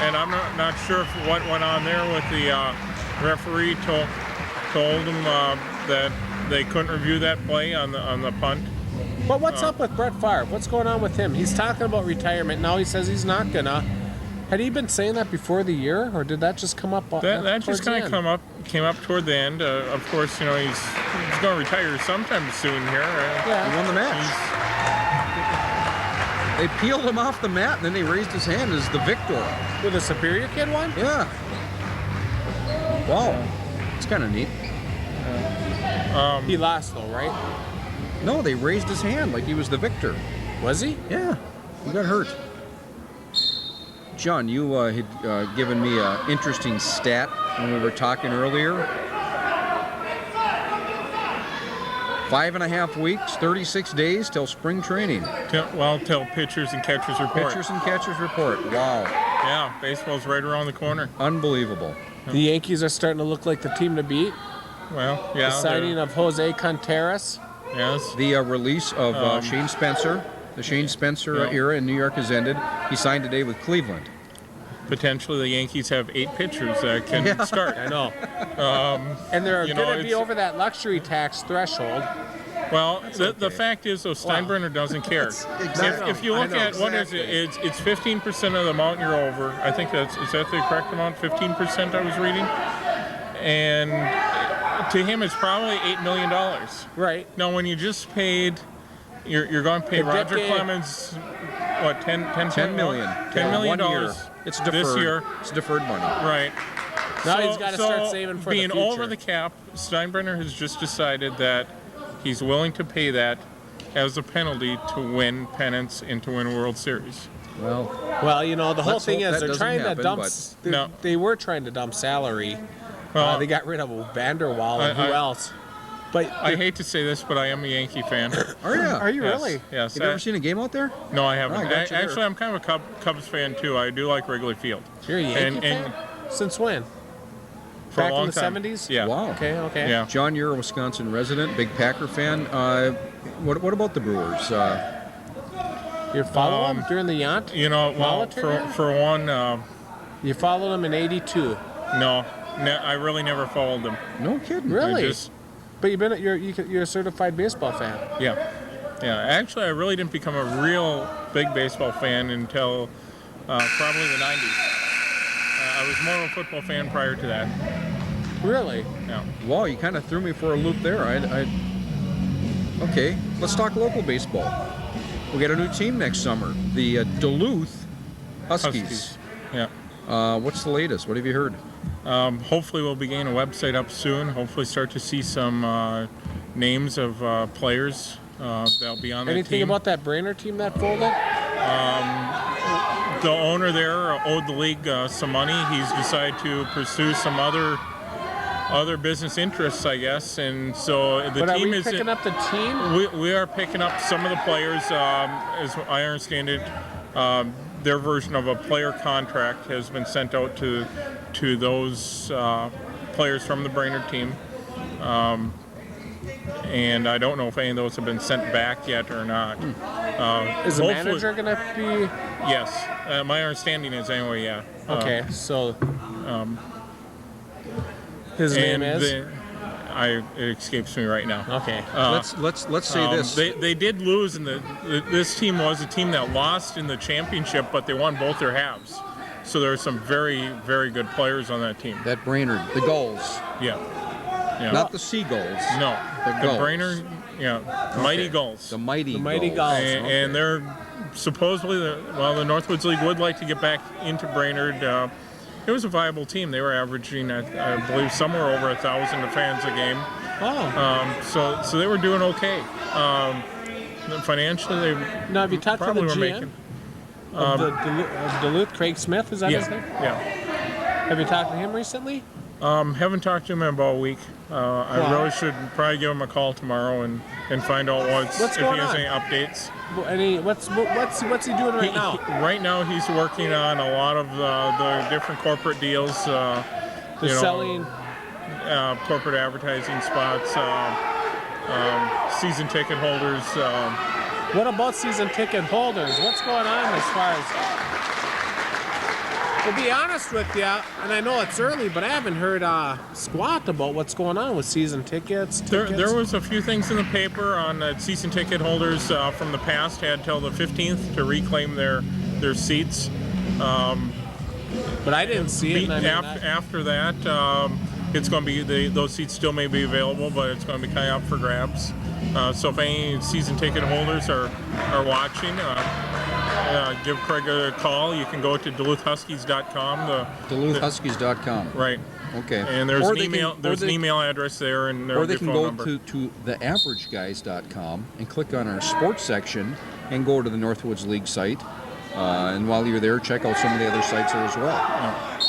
and I'm not sure what went on there with the referee told them that they couldn't review that play on the punt. But what's up with Brett Favre? What's going on with him? He's talking about retirement now. He says he's not gonna. Had he been saying that before the year, or did that just come up? That just kind of came up toward the end. Of course, he's going to retire sometime soon here. He won the match. They peeled him off the mat, and then they raised his hand as the victor. Did the Superior kid won? Yeah. Wow. It's kind of neat. He lost though, right? No, they raised his hand like he was the victor. Was he? Yeah. He got hurt. John, you had given me an interesting stat when we were talking earlier. 5.5 weeks, 36 days till spring training. Till pitchers and catchers report. Pitchers and catchers report. Wow. Yeah, baseball's right around the corner. Unbelievable. The Yankees are starting to look like the team to beat. Well, yeah. The signing of Jose Contreras. Yes. The release of Shane Spencer. The Shane Spencer era in New York has ended. He signed today with Cleveland. Potentially, the Yankees have 8 pitchers that can start. I know. And they're going to be over that luxury tax threshold. Well, the fact is, though, Steinbrenner doesn't care. If you look at what is it, it's 15% of the amount you're over. I think is that the correct amount? 15% I was reading. And to him, it's probably $8 million. Right. Now, when you just paid, you're going to pay Roger Clemens, what, $10 million? $10 million. 1 year. It's deferred. This year. It's deferred money. Right. Now he's got to start saving for the future. Being over the cap, Steinbrenner has just decided that he's willing to pay that as a penalty to win pennants and to win a World Series. Well, you know, the whole thing is they're trying to dump. They were trying to dump salary. They got rid of Vanderwall and who else? But I hate to say this, but I am a Yankee fan. Are you? Are you really? Yes. Have you ever seen a game out there? No, I haven't. Oh, Actually, I'm kind of a Cubs fan too. I do like Wrigley Field. You're a Yankee fan? Since when? For Back a long in the time. 70s? Yeah. Wow. Okay. Yeah. John, you're a Wisconsin resident, big Packer fan. What about the Brewers? You follow them during the Yant? You know, well, for one, you followed them in '82. No, I really never followed them. No kidding. Really? But you're a certified baseball fan. Yeah. Actually, I really didn't become a real big baseball fan until probably the 90s. I was more of a football fan prior to that. Really? Yeah. Wow, you kind of threw me for a loop there. Okay, let's talk local baseball. We got a new team next summer, the Duluth Huskies. Yeah. What's the latest? What have you heard? Hopefully we'll be getting a website up soon. Hopefully start to see some names of players that'll be on the team. Anything about that Brainerd team that folded? The owner there owed the league some money. He's decided to pursue some other business interests, I guess, and so the But team are we is picking up the team? We are picking up some of the players, as I understand it. Their version of a player contract has been sent out to those players from the Brainerd team. And I don't know if any of those have been sent back yet or not. Is the manager going to be? Yes. My understanding is anyway, yeah. Okay, so his name is? It escapes me right now. Okay. Let's say this. They did lose, and this team was a team that lost in the championship, but they won both their halves. So there are some very, very good players on that team. That Brainerd, the Gulls. Yeah. Not the Seagulls. No. The Gulls. Brainerd, Mighty Gulls. The Mighty Gulls. And they're supposedly, the Northwoods League would like to get back into Brainerd. It was a viable team. They were averaging, I believe, somewhere over 1,000 fans a game. Oh. So they were doing okay. Financially, they now, have you talked to the probably were GM making. of Duluth, Craig Smith? Is that his name? Yeah. Have you talked to him recently? Haven't talked to him in about a week. I really should probably give him a call tomorrow and find out What's if he going has on? any updates. What's he doing right now? Right now, he's working on a lot of the different corporate deals. Selling corporate advertising spots, season ticket holders. What about season ticket holders? What's going on as far as? To be honest with you, and I know it's early, but I haven't heard squat about what's going on with season tickets. There was a few things in the paper on season ticket holders from the past had till the 15th to reclaim their seats. But I didn't see it. After that, it's going to be those seats still may be available, but it's going to be kind of up for grabs. So if any season ticket holders are watching, give Craig a call. You can go to DuluthHuskies.com. DuluthHuskies.com. Right. Okay. And there's an email address there, and or they their can phone go number. to theaverageguys.com and click on our sports section and go to the Northwoods League site. And while you're there, check out some of the other sites there as well.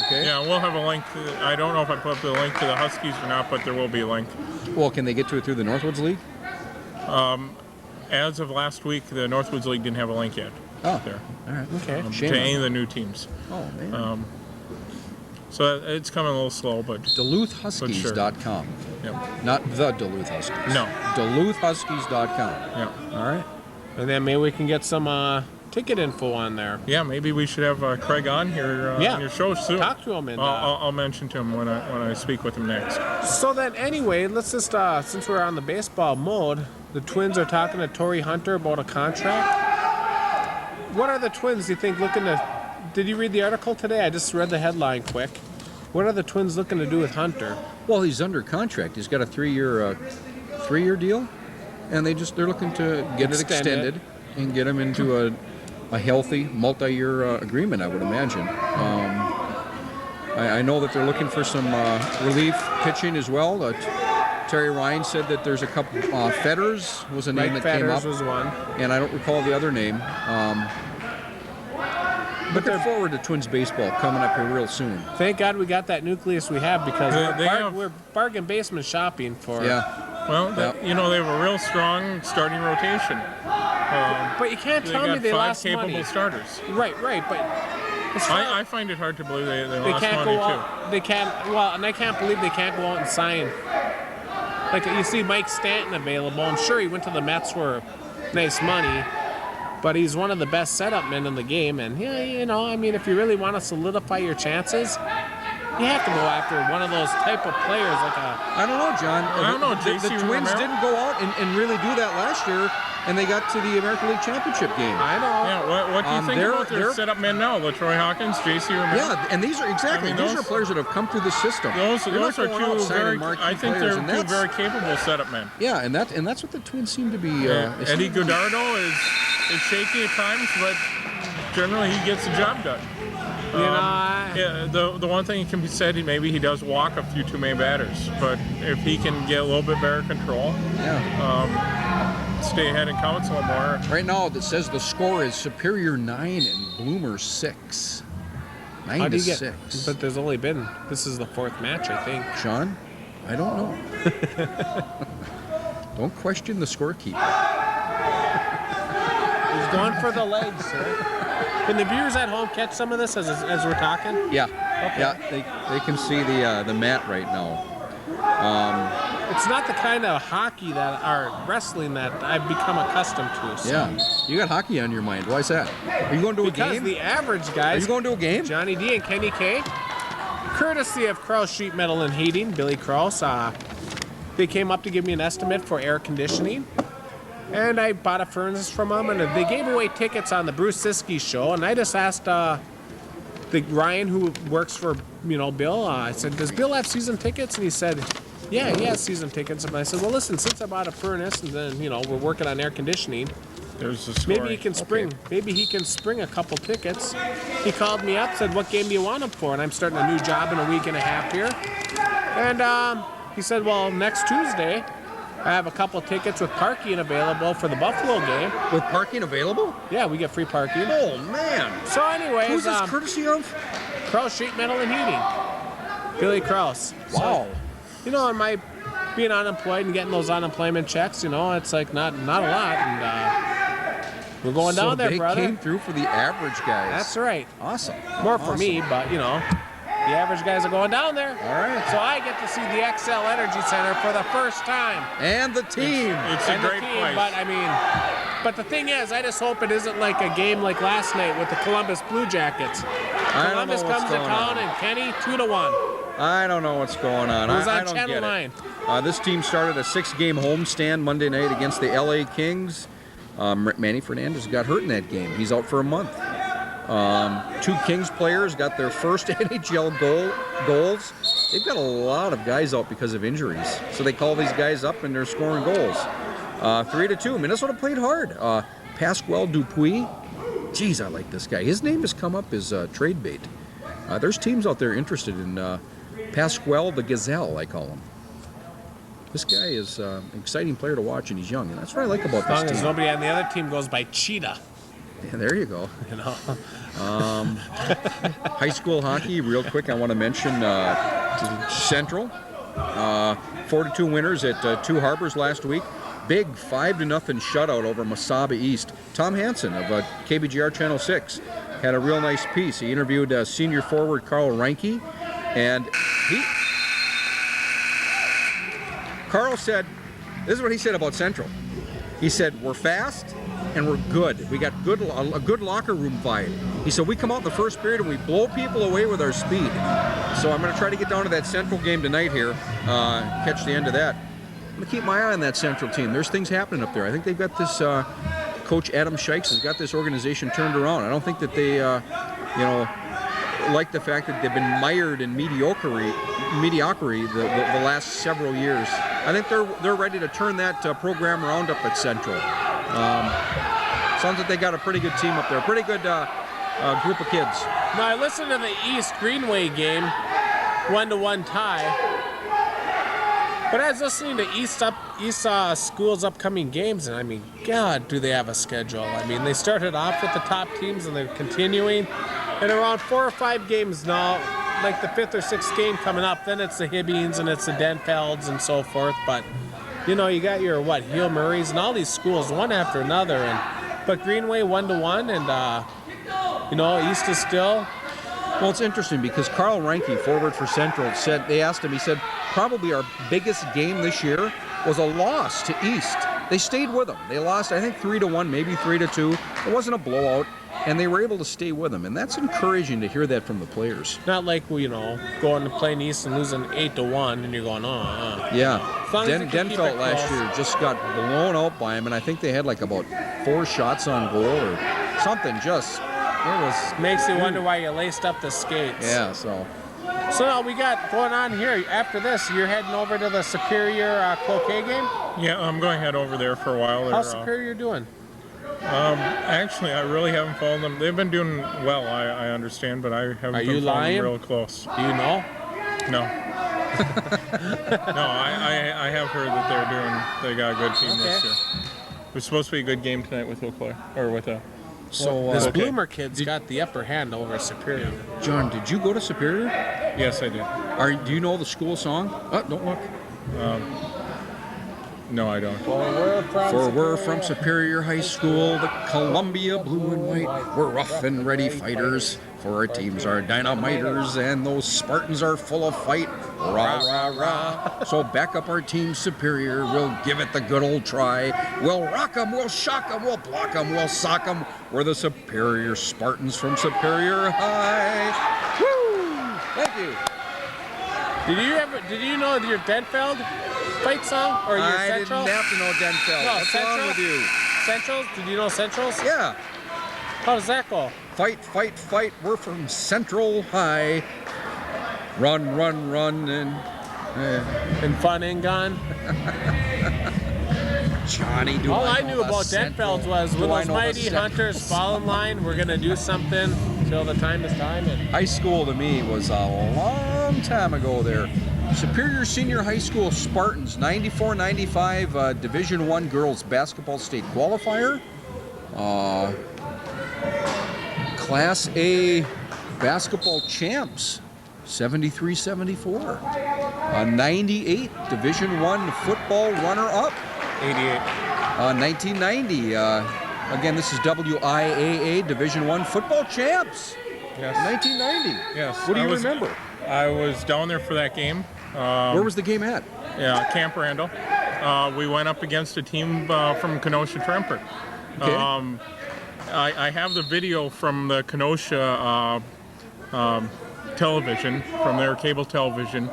Okay. Yeah, we'll have a link. I don't know if I put up the link to the Huskies or not, but there will be a link. Well, can they get to it through the Northwoods League? As of last week, the Northwoods League didn't have a link yet. Oh, There. all right. Okay. Shame To on any of that. the new teams. Oh, man. So it's coming a little slow, but DuluthHuskies.com. yeah. Not the Duluth Huskies. No. DuluthHuskies.com. Yeah. All right. And then maybe we can get some ticket info on there. Yeah, maybe we should have Craig on here Yeah. on your show soon. Talk to him and. I'll mention to him when I speak with him next. So then, anyway, let's just since we're on the baseball mode, the Twins are talking to Torrey Hunter about a contract. What are the Twins? Do you think looking to? Did you read the article today? I just read the headline quick. What are the Twins looking to do with Hunter? Well, he's under contract. He's got a three-year deal, and they're looking to get it Extend extended and get him into a healthy multi-year agreement, I would imagine. I know that they're looking for some relief pitching as well. Terry Ryan said that there's a couple. Fetters was a name Mike that came Fetters up, was one. and I don't recall the other name. Looking forward to Twins baseball coming up here real soon. Thank God we got that nucleus we have because They we're bargain basement shopping for. Yeah. Well, Yep. they have a real strong starting rotation. But you can't They tell me got they 5 lost capable money. starters. Right. But as far- I find it hard to believe they they lost can't money go too. out. They can't. Well, and I can't believe they can't go out and sign. Like you see Mike Stanton available, and sure he went to the Mets for nice money, but he's one of the best setup men in the game. And yeah, I mean, if you really want to solidify your chances, you have to go after one of those type of players like a. I don't know, John. I don't know, The JC Twins Romero? didn't go out and really do that last year, and they got to the American League Championship game. I know. Yeah, what do you think they're- about their they're- setup men now? LaTroy Hawkins, JC Romero? Yeah, and these are exactly I mean, these those- are players that have come through the system. Those You're not are going out two signing very. marquee I think players, they're and two that's- very capable setup men. Yeah, and that's what the Twins seem to be. Eddie Godardo is shaky at times, but generally he gets the job done. Yeah, the one thing can be said, maybe he does walk a few too many batters, but if he can get a little bit better control, Yeah. stay ahead and counts a little more. Right now, it says the score is Superior 9 and Bloomer 6. 9 How do to you get? 6. But there's only been. This is the fourth match, I think. Sean, I don't know. Don't question the scorekeeper. He's going for the legs, sir. Can the viewers at home catch some of this as we're talking? Yeah, yeah, they can see the mat right now. It's not the kind of hockey that or wrestling that I've become accustomed to. So. Yeah, you got hockey on your mind. Why is that? Are you going to a Because game? the average Are guys, you going to a game? Johnny D and Kenny K, courtesy of Kraus Sheet Metal and Heating, Billy Kraus, they came up to give me an estimate for air conditioning. And I bought a furnace from them, and they gave away tickets on the Bruce Siskey show. And I just asked the Ryan, who works for Bill, I said, "Does Bill have season tickets?" And he said, "Yeah, he has season tickets." And I said, "Well, listen, since I bought a furnace, and then we're working on air conditioning, There's the scoring. maybe he can spring. Maybe he can spring a couple tickets." He called me up, said, "What game do you want them for?" And I'm starting a new job in a week and a half here. And he said, "Well, next Tuesday, I have a couple tickets with parking available for the Buffalo game." With parking available? Yeah, we get free parking. Oh man! So anyways, Who's this courtesy of? Kraus Sheet Metal and Heating. Billy Kraus. Wow. So, and my being unemployed and getting those unemployment checks, it's like not a lot. And we're going down there, they brother. came through for the average guys. That's right. Awesome. More for me, but the average guys are going down there. All right. So I get to see the XL Energy Center for the first time. And the team. It's a And the great team, place. But the thing is, I just hope it isn't like a game like last night with the Columbus Blue Jackets. I don't Columbus know what's comes to going town on. and Kenny 2-1. I don't know what's going on. It was I on don't Channel get 9. it. This team started a 6-game homestand Monday night against the LA Kings. Manny Fernandez got hurt in that game. He's out for a month. 2 Kings players got their first NHL goals. They've got a lot of guys out because of injuries. So they call these guys up and they're scoring goals. 3-2. Minnesota played hard. Pasquale Dupuis. Geez, I like this guy. His name has come up as trade bait. There's teams out there interested in Pasquale the Gazelle, I call him. This guy is an exciting player to watch, and he's young. And that's what I like about As long this as team. nobody on the other team goes by Cheetah. Yeah, there you go. High school hockey, real quick, I want to mention Central. 4-2 winners at Two Harbors last week. big 5-0 shutout over Masaba East. Tom Hansen of KBGR Channel 6 had a real nice piece. He interviewed senior forward Carl Reinke, and Carl said, this is what he said about Central. He said, we're fast and we're good. We got a good locker room vibe. He said, we come out in the first period and we blow people away with our speed. So I'm going to try to get down to that Central game tonight here, catch the end of that. I'm going to keep my eye on that Central team. There's things happening up there. I think they've got this, Coach Adam Shikes has got this organization turned around. I don't think that they, like the fact that they've been mired in mediocrity the last several years. I think they're ready to turn that program around up at Central. Sounds like they got a pretty good team up there, pretty good group of kids. Now I listened to the East Greenway game, 1-1 tie. But I was listening to East School's upcoming games, and I mean, God, do they have a schedule? I mean, they started off with the top teams, and they're continuing. And around 4 or 5 games now, like the 5th or 6th game coming up, then it's the Hibbings and it's the Denfelds and so forth. But you know, you got your Heel Murrays and all these schools one after another. But Greenway 1-1, and East is still. Well, it's interesting because Carl Reinke, forward for Central, said, they asked him, he said, probably our biggest game this year was a loss to East. They stayed with them. They lost, I think, 3-1, maybe 3-2. It wasn't a blowout, and they were able to stay with them. And that's encouraging to hear that from the players. Not like, going to play East and losing 8-1, and you're going, Yeah. Denfeld last year just got blown out by him, and I think they had like about 4 shots on goal or something. Makes you wonder why you laced up the skates. Yeah, so now we got going on here. After this, you're heading over to the Superior Cloquet game? Yeah, I'm going to head over there for a while. How's Superior doing? Actually, I really haven't followed them. They've been doing well, I understand, but I haven't been following them real close. Do you know? No. No, I have heard that they got a good team this year. It was supposed to be a good game tonight with Eau Claire, or with a. So this Bloomer kid's got the upper hand over Superior. John, did you go to Superior? Yes, I did. Do you know the school song? Oh, don't look. No, I don't. For we're from Superior High School, the Columbia Blue and White. We're rough and ready fighters, for our teams are dynamiters, and those Spartans are full of fight. Rah, rah, rah. So back up our team Superior, we'll give it the good old try. We'll rock 'em, we'll shock 'em, we'll block 'em, we'll sock 'em. We're the Superior Spartans from Superior High. Woo! Thank you. Did you know your Denfeld fight song or your Central? I didn't have to know Denfeld. No, What's Central? wrong with you? Centrals? Did you know Centrals? Yeah. How does that go? Fight, fight, fight. We're from Central High. Run, run, run, And fun and gone. Johnny, do All I know knew the about Central? Denfelds was Do when I those know the mighty Central? hunters fall in line, we're gonna do something till the time is time. And High school to me was a long time ago there. Superior Senior High School Spartans, 94-95 Division I Girls Basketball State Qualifier. Class A Basketball Champs, 73-74. 98 Division I Football Runner-Up. 88. 1990. Again, this is WIAA Division I Football Champs. Yes. 1990. Yes. What do you remember? I was down there for that game. Where was the game at? Yeah, Camp Randall. We went up against a team from Kenosha Tremper. Okay. I have the video from the Kenosha television, from their cable television,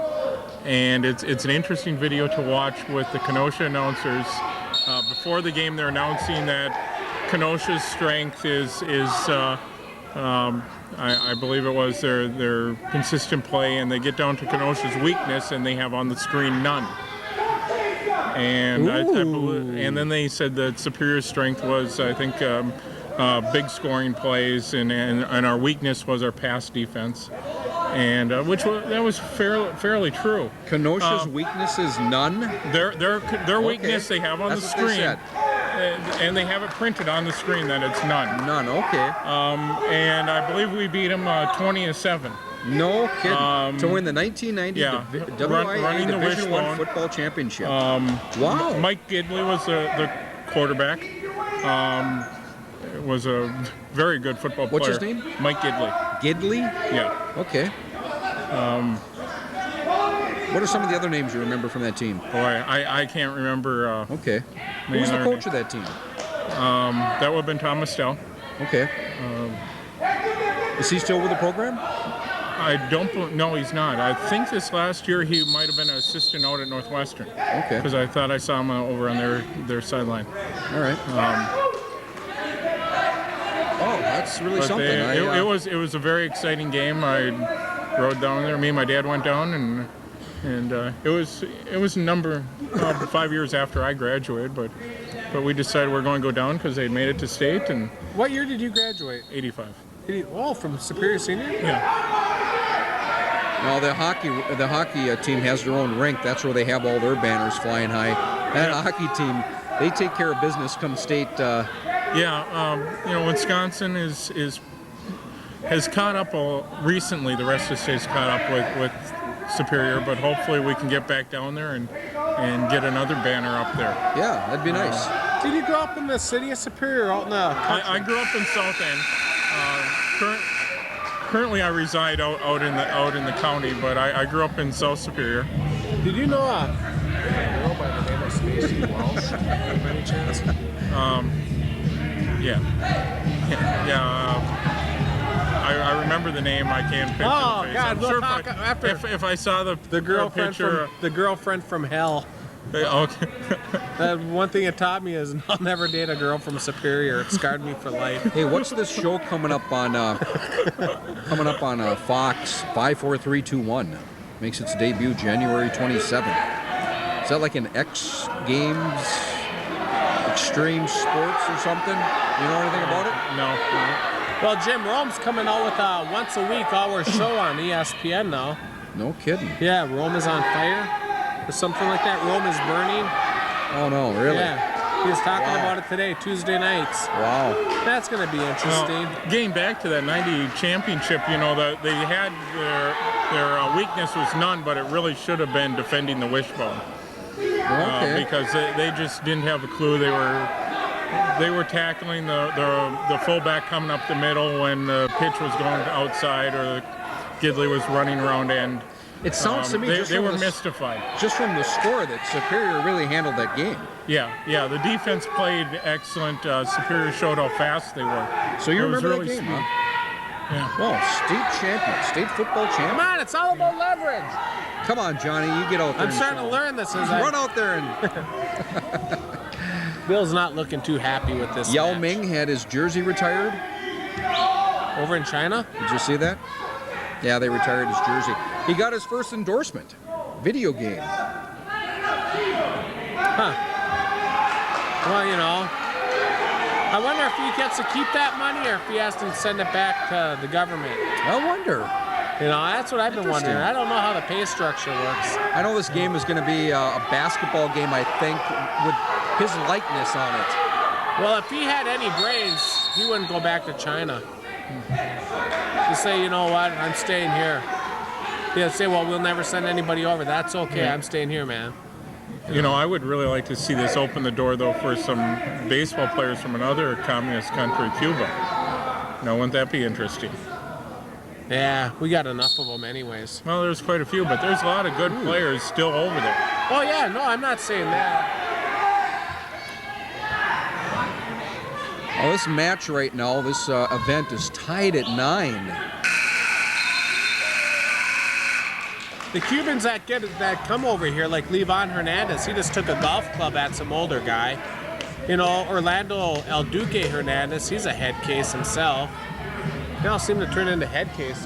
and it's an interesting video to watch with the Kenosha announcers. Before the game, they're announcing that Kenosha's strength is I believe it was their consistent play, and they get down to Kenosha's weakness, and they have on the screen none. And and then they said that Superior's strength was, I think, big scoring plays, and our weakness was our pass defense, and that was fairly true. Kenosha's weakness is none. Their weakness they have on That's the what they screen. said. And they have it printed on the screen that it's none. None, okay. And I believe we beat them 20-7. No kidding. To win the 1990 yeah, WIA running the Division I wishbone. football championship. Wow. Mike Gidley was the quarterback. Was a very good football player. What's his name? Mike Gidley. Gidley? Yeah. Okay. What are some of the other names you remember from that team? Boy, I can't remember. Okay. Who was the coach of that team? That would have been Thomas Dell. Okay. Is he still with the program? I don't. No, he's not. I think this last year he might have been an assistant out at Northwestern. Okay. Because I thought I saw him over on their sideline. All right. Oh, that's really But something. it was a very exciting game. I rode down there. Me and my dad went down, and it was 5 years after I graduated, but we decided we're going to go down because they'd made it to state. And What year did you graduate? 85. Oh, from Superior Senior? Yeah. Well, the hockey team has their own rink. That's where they have all their banners flying high. That hockey team, they take care of business come state. Wisconsin has caught up recently. The rest of the state's caught up with Superior, but hopefully we can get back down there and get another banner up there. Yeah, that'd be nice. Did you grow up in the city of Superior, out in the country? I grew up in South End. Currently, I reside out in the county, but I grew up in South Superior. Did you know a girl by the name of Stacey Wells, by any chance? Yeah. I remember the name. I can't picture Oh the face. God! I'm We'll sure talk after. if I saw the girlfriend from hell. Okay. One thing it taught me is I'll never date a girl from Superior. It scarred me for life. Hey, what's this show coming up on Fox? 54321 makes its debut January 27th. Is that like an X Games, Extreme Sports or something? You know anything about it? No. Well, Jim Rome's coming out with a once a week hour show on ESPN now. No kidding. Yeah, Rome is on fire or something like that. Rome is burning. Oh no, really? Yeah, he was talking about it today, Tuesday nights. Wow. That's going to be interesting. Getting back to that '90 championship, they had their weakness was none, but it really should have been defending the wishbone. Okay. Because they just didn't have a clue. They were tackling the fullback coming up the middle when the pitch was going outside or Gidley was running around end. It sounds to me they were mystified. Just from the score that Superior really handled that game. Yeah. The defense played excellent. Superior showed how fast they were. So you remember really that game, speedy. huh? Yeah. Well, state champion, state football Come champion. on, it's all about leverage. Come on, Johnny, you get out there. I'm starting to learn this as Run out there and. Bill's not looking too happy with this. Yao match. Ming had his jersey retired. Over in China? Did you see that? Yeah, they retired his jersey. He got his first endorsement. Video game. Huh. Well, I wonder if he gets to keep that money or if he has to send it back to the government. I wonder. That's what I've been wondering. Interesting. I don't know how the pay structure works. I know this game is going to be a basketball game, I think, with his likeness on it. Well, if he had any brains, he wouldn't go back to China. Just say, you know what, I'm staying here. He'll say, well, we'll never send anybody over. That's okay, I'm staying here, man. I would really like to see this open the door, though, for some baseball players from another communist country, Cuba. Wouldn't that be interesting? Yeah, we got enough of them anyways. Well, there's quite a few, but there's a lot of good players still over there. Oh, yeah, no, I'm not saying that. Well, this match right now, this event is tied at 9. The Cubans that come over here, like Levon Hernandez, he just took a golf club at some older guy. Orlando El Duque Hernandez, he's a head case himself. They all seem to turn into head cases.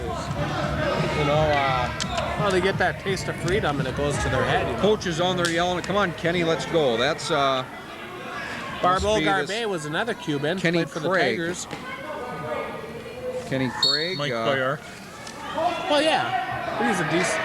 They get that taste of freedom and it goes to their head. Coach is on there yelling, come on, Kenny, let's go. That's Barbo Garbe was another Cuban. Kenny played for the Craig. Tigers. Kenny Craig. Mike Boyar. Well, yeah. He's a decent.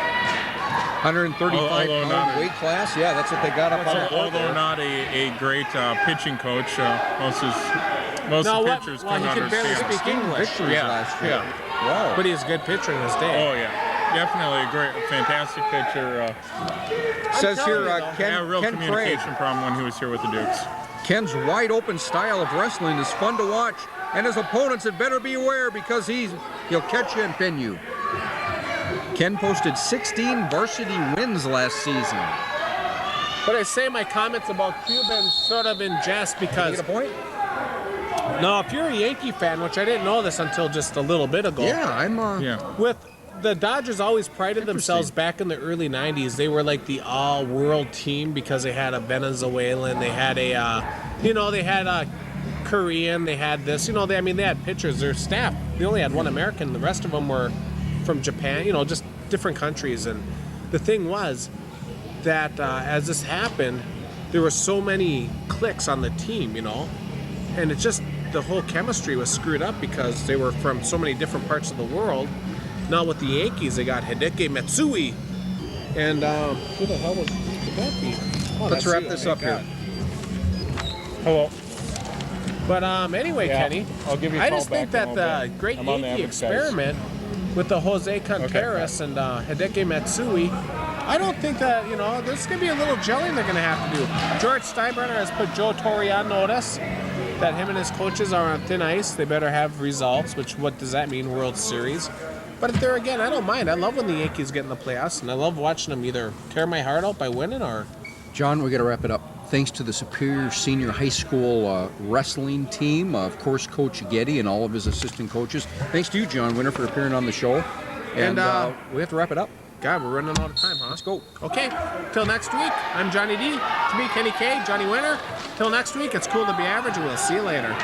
135-pound weight class. Yeah, that's what they got up on the board Although there. not a great pitching coach, most of the pitchers Well, couldn't he could barely understand. speak English. Victories last year. Yeah. Wow. But he was a good pitcher in his day. Oh yeah, definitely a great, fantastic pitcher. Says here, Had a real Ken Craig. communication problem when he was here with the Dukes. Ken's wide open style of wrestling is fun to watch, and his opponents had better beware because he'll catch you and pin you. Ken posted 16 varsity wins last season. But I say my comments about Cuban sort of in jest You because get a point? no, if you're a Yankee fan, which I didn't know this until just a little bit ago. Yeah, I'm. Yeah. With the Dodgers always prided themselves back in the early 90s. They were like the all-world team because they had a Venezuelan, they had they had a Korean, they had this, they had pitchers, their staff. They only had one American, the rest of them were from Japan, just different countries. And the thing was that as this happened, there were so many cliques on the team, and it just, the whole chemistry was screwed up because they were from so many different parts of the world. Now with the Yankees, they got Hideki Matsui, and who the hell would that be? Oh, Let's that's wrap you. this up here. Hello. But anyway, Yeah, Kenny, I'll give you a I call just back think in a that little the bit. great I'm on the Yankee Evans guys. experiment with the Jose Contreras and Hideki Matsui, I don't think that, there's going to be a little gelling they're going to have to do. George Steinbrenner has put Joe Torre on notice that him and his coaches are on thin ice. They better have results, which, what does that mean? World Series. But if they're, again, I don't mind. I love when the Yankees get in the playoffs, and I love watching them either tear my heart out by winning or... John, we got to wrap it up. Thanks to the Superior Senior High School wrestling team, of course, Coach Gedde and all of his assistant coaches. Thanks to you, Jon Winter, for appearing on the show. And we have to wrap it up. God, we're running out of time, huh? Let's go. Okay, till next week, I'm Johnny D. To me, Kenny K, Johnny Winter. Till next week, it's cool to be average, and we'll see you later.